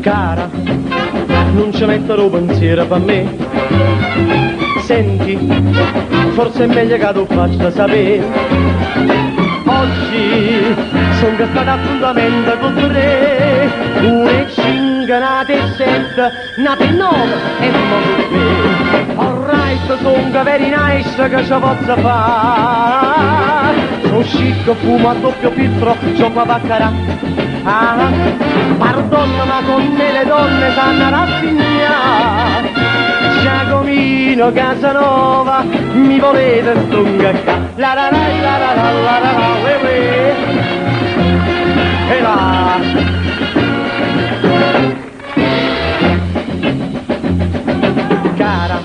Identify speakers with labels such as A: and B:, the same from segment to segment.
A: Cara, non ci metterò pensiero per me. Senti, forse è meglio che tu faccia sapere. Oggi sono stata appuntamento con tre, 1 e 5, nate e 7, nate e 9 e mo' alright, sono very nice che ci posso fare. Sono chic, fumo a doppio filtro, gioco a baccarà. Ah, pardonna, ma con me le donne sanno rassegnare. Giacomino Casanova, mi volete stungacca? La la la la la la la la la we we. E là. Cara,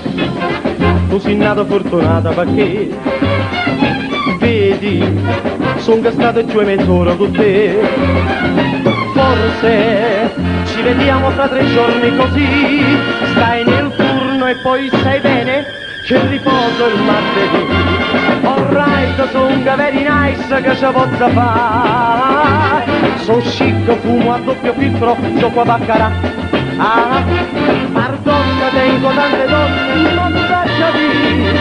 A: tu sei nata fortunata perché vedi, sono stato 2 mezz'ora con te. Forse ci vediamo fra 3 giorni così, stai nel turno e poi stai bene, che riposo il martedì. Alright, sono very nice che ci posso fare. Sono chic, fumo a doppio filtro, gioco a baccarà. Ah, pardonna, tengo tante donne, non mi faccia dire.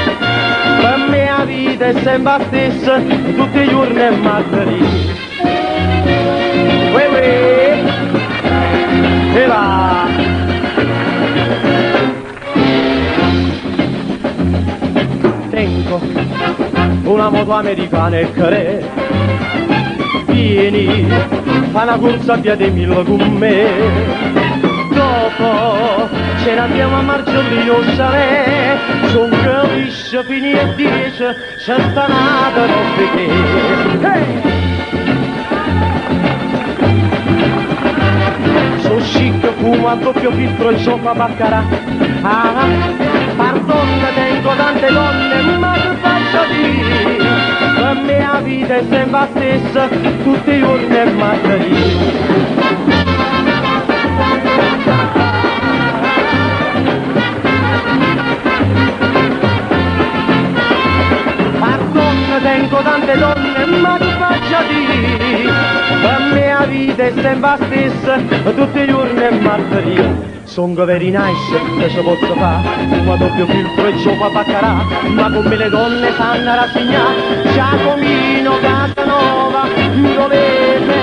A: Per me la vita è sempre la stessa, tutti i giorni è martedì. E là. Tengo una moto americana e care. Vieni, fa una corsa a via dei Mille con me. Dopo ce ne andiamo a Marcellino Salè. Son capisce fini e 10, c'è sta nata notte che. Hey! Chic, fumo a doppio filtro e gioco a baccarà. Ah, pardonna, tengo tante donne, ma che faccia dire? Per me la vita è sempre la stessa, tutti i giorni è martedì. Pardonna, tengo tante donne, ma che faccia dire? Per me la vita è sempre la stessa, tutti i giorni è martedì. Sono very nice, che ci posso fare? Fumo a doppio filtro e gioco a baccarà. Ma come le donne sanno rassegnare. Giacomino Casanova, mi volete